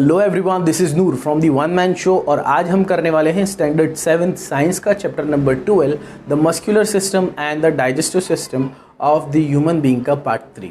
Hello everyone, this is Noor from the one man show. और आज हम करने वाले हैं स्टैंडर्ड 7 साइंस का chapter number 12, the muscular system and the digestive system of the human being का पार्ट 3।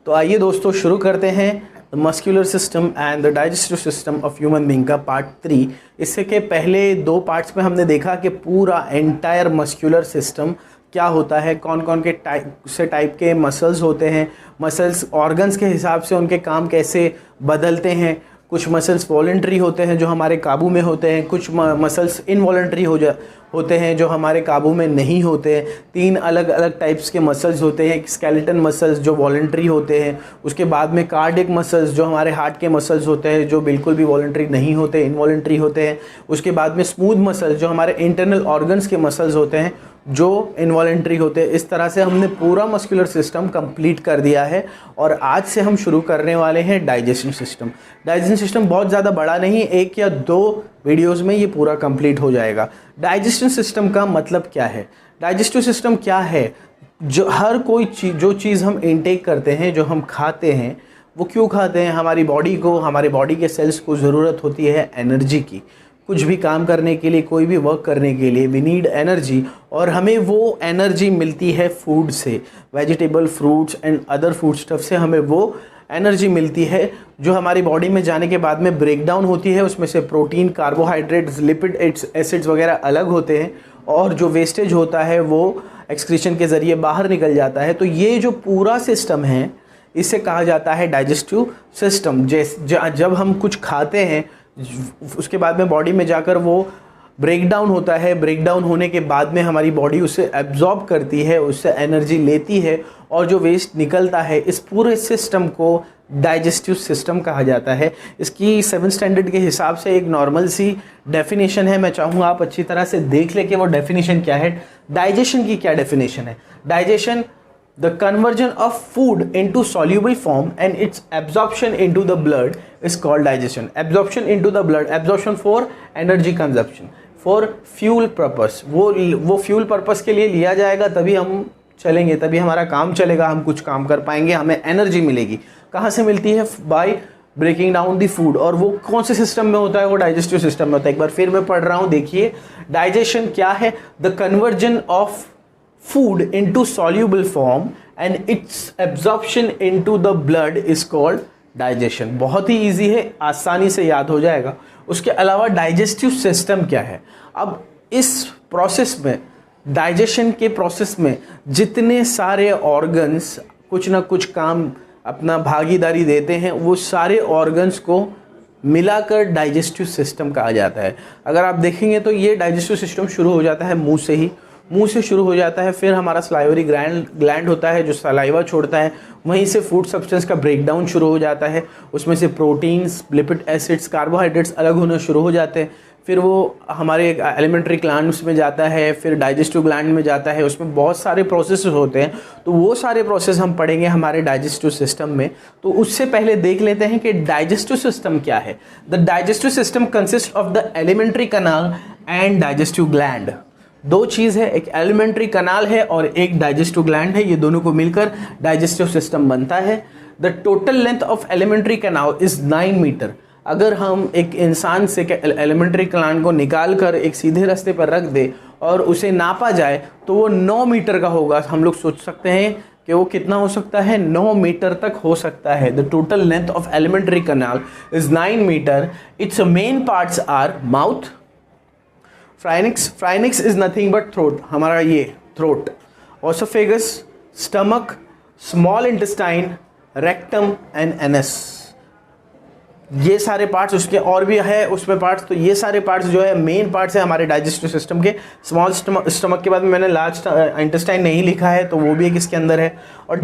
तो आइए दोस्तों शुरू करते हैं the muscular system and the digestive system of human being का पार्ट 3। इससे के पहले दो पार्ट्स में हमने देखा कि पूरा एंटायर मस्कुलर सिस्टम क्या होता है, कौन कौन के टाइप के मसल्स होते हैं, मसल्स ऑर्गन्स के हिसाब से उनके काम कैसे बदलते हैं। कुछ मसल्स वॉलंटरी होते हैं जो हमारे काबू में होते हैं, कुछ मसल्स इनवॉलंटरी होते हैं जो हमारे काबू में नहीं होते हैं। 3 अलग अलग टाइप्स के मसल्स होते हैं। स्केलेटन मसल्स जो वॉलंटरी होते हैं, उसके बाद में कार्डियक मसल्स जो हमारे हार्ट के मसल्स होते हैं जो बिल्कुल भी वॉलंटरी नहीं होते, इनवॉलंटरी होते हैं। उसके बाद में स्मूथ मसल्स जो हमारे इंटरनल ऑर्गन्स के मसल्स होते हैं जो इनवॉलंटरी होते हैं। इस तरह से हमने पूरा मस्कुलर सिस्टम कंप्लीट कर दिया है और आज से हम शुरू करने वाले हैं डाइजेशन सिस्टम। डाइजेशन सिस्टम बहुत ज़्यादा बड़ा नहीं, 1 या 2 वीडियोस में ये पूरा कंप्लीट हो जाएगा। डाइजेशन सिस्टम का मतलब क्या है, डाइजेस्टिव सिस्टम क्या है, जो हर कोई चीज़, जो चीज़ हम इनटेक करते हैं, जो हम खाते हैं, वो क्यों खाते हैं। हमारी बॉडी को, हमारे बॉडी के सेल्स को ज़रूरत होती है एनर्जी की। कुछ भी काम करने के लिए, कोई भी वर्क करने के लिए वी नीड एनर्जी, और हमें वो एनर्जी मिलती है फूड से, vegetable, fruits and other food stuff से हमें वो एनर्जी मिलती है जो हमारी बॉडी में जाने के बाद में ब्रेक डाउन होती है। उसमें से प्रोटीन, कार्बोहाइड्रेट्स, लिपिड एसिड्स वगैरह अलग होते हैं और जो वेस्टेज होता है वो एक्सक्रीशन के ज़रिए बाहर निकल जाता है। तो ये जो पूरा सिस्टम है इसे कहा जाता है डाइजेस्टिव सिस्टम। जब हम कुछ खाते हैं उसके बाद में बॉडी में जाकर वो ब्रेक डाउन होता है। ब्रेक डाउन होने के बाद में हमारी बॉडी उसे एब्जॉर्ब करती है, उससे एनर्जी लेती है और जो वेस्ट निकलता है, इस पूरे सिस्टम को डाइजेस्टिव सिस्टम कहा जाता है। इसकी 7 स्टैंडर्ड के हिसाब से एक नॉर्मल सी डेफिनेशन है। मैं चाहूँगा आप अच्छी तरह से देख लें कि वो डेफिनेशन क्या है। डाइजेशन की क्या डेफिनेशन है। Digestion the conversion of food into soluble form and its absorption into the blood is called digestion. Absorption into the blood, absorption for energy consumption, for fuel purpose. वो fuel purpose के लिए लिया जाएगा, तभी हम चलेंगे, तभी हमारा काम चलेगा, हम कुछ काम कर पाएंगे, हमें एनर्जी मिलेगी। कहाँ से मिलती है? By breaking down the food. और वो कौन से सिस्टम में होता है? वो डाइजेस्टिव सिस्टम में होता है। एक बार फिर मैं पढ़ रहा हूँ, देखिए। डाइजेशन क्या है? The conversion of food into soluble form and its absorption into the blood is called digestion। बहुत ही इजी है, आसानी से याद हो जाएगा। उसके अलावा डाइजेस्टिव सिस्टम क्या है? अब इस प्रोसेस में, डाइजेशन के प्रोसेस में जितने सारे ऑर्गन्स कुछ ना कुछ काम अपना भागीदारी देते हैं, वो सारे ऑर्गन्स को मिलाकर डाइजेस्टिव सिस्टम कहा जाता है। अगर आप देखेंगे तो ये डाइजेस्टिव सिस्टम शुरू हो जाता है मुंह से ही, मुंह से शुरू हो जाता है। फिर हमारा सलाइवरी ग्लैंड होता है जो सलाइवा छोड़ता है, वहीं से फूड सब्सटेंस का ब्रेकडाउन शुरू हो जाता है। उसमें से प्रोटीन्स, लिपिड एसिड्स, कार्बोहाइड्रेट्स अलग होना शुरू हो जाते हैं। फिर वो हमारे एलिमेंट्री ग्लैंड्स में जाता है, फिर डाइजेस्टिव ग्लैंड में जाता है। उसमें बहुत सारे प्रोसेस होते हैं, तो वो सारे प्रोसेस हम पढ़ेंगे हमारे डाइजेस्टिव सिस्टम में। तो उससे पहले देख लेते हैं कि डाइजेस्टिव सिस्टम क्या है। The digestive system consist of the alimentary canal and digestive gland. 2 चीज़ है, एक एलिमेंट्री कनाल है और एक डाइजेस्टिव ग्लैंड है। ये दोनों को मिलकर डाइजेस्टिव सिस्टम बनता है। The total length of alimentary canal is 9 metre. अगर हम एक इंसान से एलिमेंट्री ग्लैंड को निकाल कर एक सीधे रास्ते पर रख दे और उसे नापा जाए तो वो 9 मीटर का होगा। हम लोग सोच सकते हैं कि वो कितना हो सकता है, 9 मीटर तक हो सकता है। The total length of alimentary canal is 9 metre. Its main parts are mouth, pharynx is nothing but throat, हमारा ये throat, oesophagus, stomach, small intestine, rectum and anus. ये सारे पार्ट्स, उसके और भी है उसमें पार्ट्स। तो ये सारे पार्ट्स जो है मेन पार्ट्स है हमारे डाइजेस्टिव सिस्टम के। स्मॉल स्टमक के बाद में मैंने लार्ज इंटेस्टाइन नहीं लिखा है, तो वो भी एक इसके अंदर है। और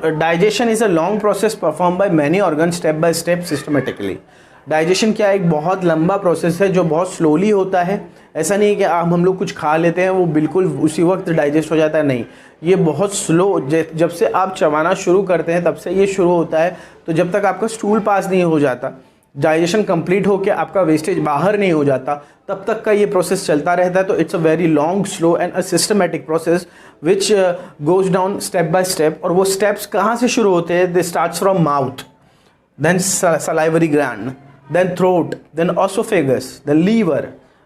digestion is a long process perform by many organ step by step systematically. Digestion क्या एक बहुत लंबा प्रोसेस है जो बहुत स्लोली होता है। ऐसा नहीं है कि हम लोग कुछ खा लेते हैं वो बिल्कुल उसी वक्त डाइजेस्ट हो जाता है, नहीं। ये बहुत स्लो, जब से आप चबाना शुरू करते हैं तब से ये शुरू होता है। तो जब तक आपका स्टूल पास नहीं हो जाता, डाइजेशन कंप्लीट होकर आपका वेस्टेज बाहर नहीं हो जाता, तब तक का ये प्रोसेस चलता रहता है। तो it's a very long, slow and a systematic process which goes down step by step. और वो स्टेप्स कहाँ से शुरू होते हैं? They starts from mouth, then salivary gland, then throat, then esophagus, then liver,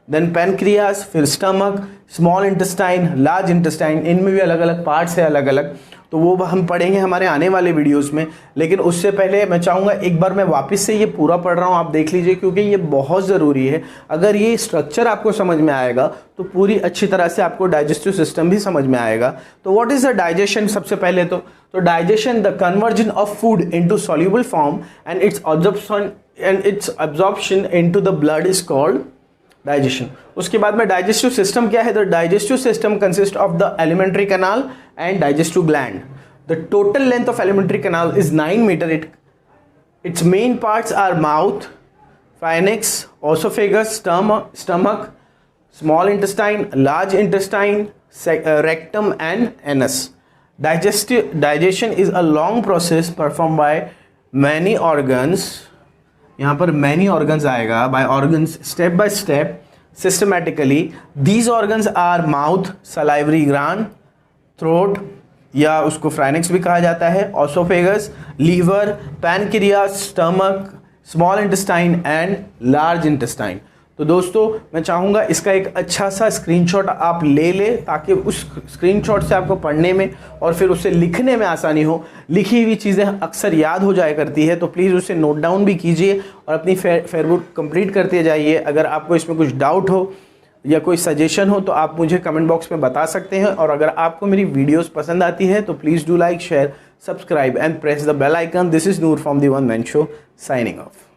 then pancreas, फिर stomach, small intestine, large intestine, इनमें भी अलग अलग पार्ट्स है अलग अलग, तो वो हम पढ़ेंगे हमारे आने वाले वीडियोस में। लेकिन उससे पहले मैं चाहूँगा एक बार मैं वापस से ये पूरा पढ़ रहा हूँ, आप देख लीजिए, क्योंकि ये बहुत ज़रूरी है। अगर ये स्ट्रक्चर आपको समझ में आएगा तो पूरी अच्छी तरह से आपको डाइजेस्टिव सिस्टम भी समझ में आएगा। तो व्हाट इज़ द डाइजेशन? सबसे पहले तो digestion, the conversion of food into soluble form and its absorption into the blood is called digestion. उसके बाद में डाइजेस्टिव सिस्टम क्या है? The digestive system consist of the alimentary canal and digestive gland. The total length of alimentary canal is 9 metre. Its main parts are mouth, pharynx, oesophagus, stomach, small intestine, large intestine, rectum and anus. Digestion is a long process performed by many organs. यहाँ पर many organs आएगा, by organs step by step, systematically. These organs are mouth, salivary gland, throat या उसको pharynx भी कहा जाता है, esophagus, liver, pancreas, stomach, small intestine and large intestine. तो दोस्तों मैं चाहूँगा इसका एक अच्छा सा स्क्रीनशॉट आप ले लें, ताकि उस स्क्रीनशॉट से आपको पढ़ने में और फिर उसे लिखने में आसानी हो। लिखी हुई चीज़ें अक्सर याद हो जाया करती है, तो प्लीज़ उसे नोट डाउन भी कीजिए और अपनी फेयरबुक कंप्लीट करते जाइए। अगर आपको इसमें कुछ डाउट हो या कोई सजेशन हो तो आप मुझे कमेंट बॉक्स में बता सकते हैं। और अगर आपको मेरी वीडियोस पसंद आती है तो please do like, share, subscribe and press the bell icon. This is Noor from the one man show, signing of.